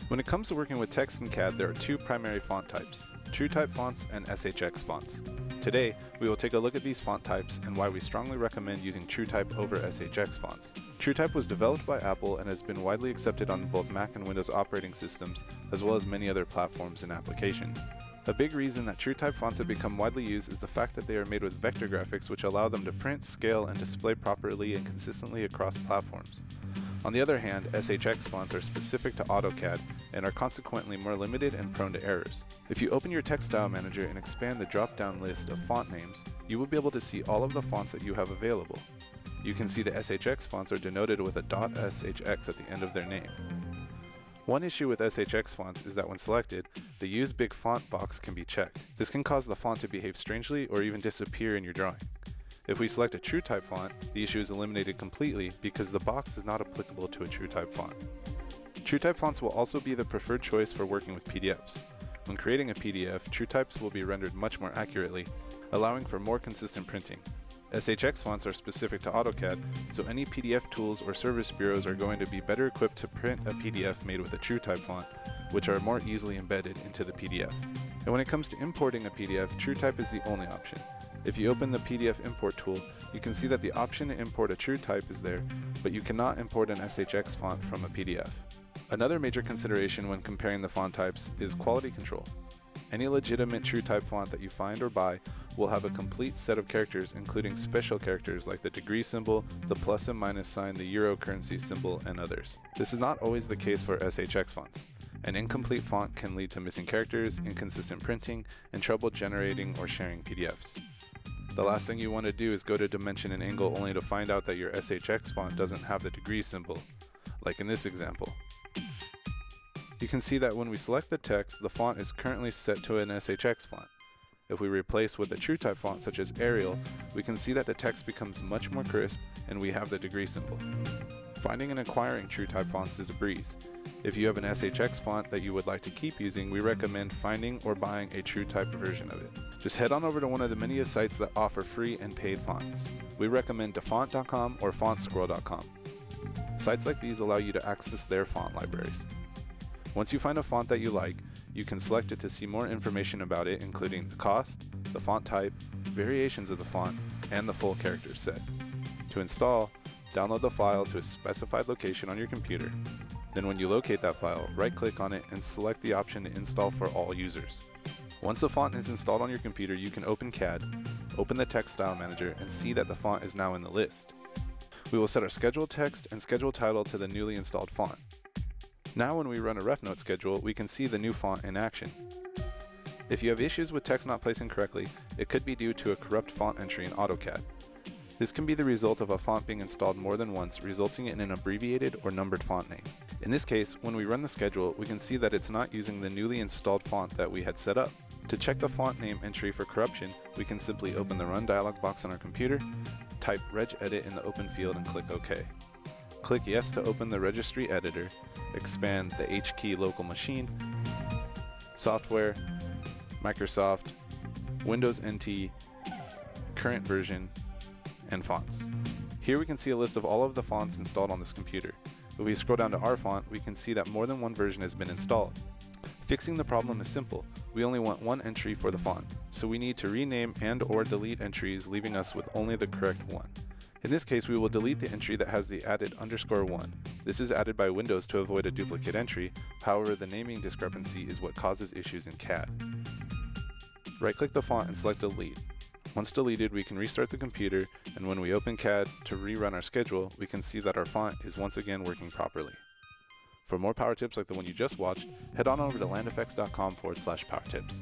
When it comes to working with text in CAD, there are two primary font types, TrueType fonts and SHX fonts. Today, we will take a look at these font types and why we strongly recommend using TrueType over SHX fonts. TrueType was developed by Apple and has been widely accepted on both Mac and Windows operating systems, as well as many other platforms and applications. A big reason that TrueType fonts have become widely used is the fact that they are made with vector graphics, which allow them to print, scale, and display properly and consistently across platforms. On the other hand, SHX fonts are specific to AutoCAD and are consequently more limited and prone to errors. If you open your text style manager and expand the drop-down list of font names, you will be able to see all of the fonts that you have available. You can see the SHX fonts are denoted with a .shx at the end of their name. One issue with SHX fonts is that when selected, the Use Big Font box can be checked. This can cause the font to behave strangely or even disappear in your drawing. If we select a TrueType font, the issue is eliminated completely because the box is not applicable to a TrueType font. TrueType fonts will also be the preferred choice for working with PDFs. When creating a PDF, TrueTypes will be rendered much more accurately, allowing for more consistent printing. SHX fonts are specific to AutoCAD, so any PDF tools or service bureaus are going to be better equipped to print a PDF made with a TrueType font, which are more easily embedded into the PDF. And when it comes to importing a PDF, TrueType is the only option. If you open the PDF import tool, you can see that the option to import a TrueType is there, but you cannot import an SHX font from a PDF. Another major consideration when comparing the font types is quality control. Any legitimate TrueType font that you find or buy will have a complete set of characters, including special characters like the degree symbol, the plus and minus sign, the euro currency symbol, and others. This is not always the case for SHX fonts. An incomplete font can lead to missing characters, inconsistent printing, and trouble generating or sharing PDFs. The last thing you want to do is go to dimension and angle only to find out that your SHX font doesn't have the degree symbol, like in this example. You can see that when we select the text, the font is currently set to an SHX font. If we replace with a TrueType font such as Arial, we can see that the text becomes much more crisp and we have the degree symbol. Finding and acquiring TrueType fonts is a breeze. If you have an SHX font that you would like to keep using, we recommend finding or buying a TrueType version of it. Just head on over to one of the many sites that offer free and paid fonts. We recommend dafont.com or fontsquirrel.com. Sites like these allow you to access their font libraries. Once you find a font that you like, you can select it to see more information about it, including the cost, the font type, variations of the font, and the full character set. To install, download the file to a specified location on your computer. Then when you locate that file, right-click on it and select the option to install for all users. Once the font is installed on your computer, you can open CAD, open the text style manager, and see that the font is now in the list. We will set our schedule text and schedule title to the newly installed font. Now when we run a ref note schedule, we can see the new font in action. If you have issues with text not placing correctly, it could be due to a corrupt font entry in AutoCAD. This can be the result of a font being installed more than once, resulting in an abbreviated or numbered font name. In this case, when we run the schedule, we can see that it's not using the newly installed font that we had set up. To check the font name entry for corruption, we can simply open the Run dialog box on our computer, type regedit in the open field and click OK. Click Yes to open the registry editor, expand the H key local machine, software, Microsoft, Windows NT, current version, and fonts. Here we can see a list of all of the fonts installed on this computer. If we scroll down to our font, we can see that more than one version has been installed. Fixing the problem is simple. We only want one entry for the font, so we need to rename and or delete entries, leaving us with only the correct one. In this case, we will delete the entry that has the added _1. This is added by Windows to avoid a duplicate entry. However, the naming discrepancy is what causes issues in CAD. Right-click the font and select Delete. Once deleted, we can restart the computer, and when we open CAD to rerun our schedule, we can see that our font is once again working properly. For more power tips like the one you just watched, head on over to landeffects.com/powertips.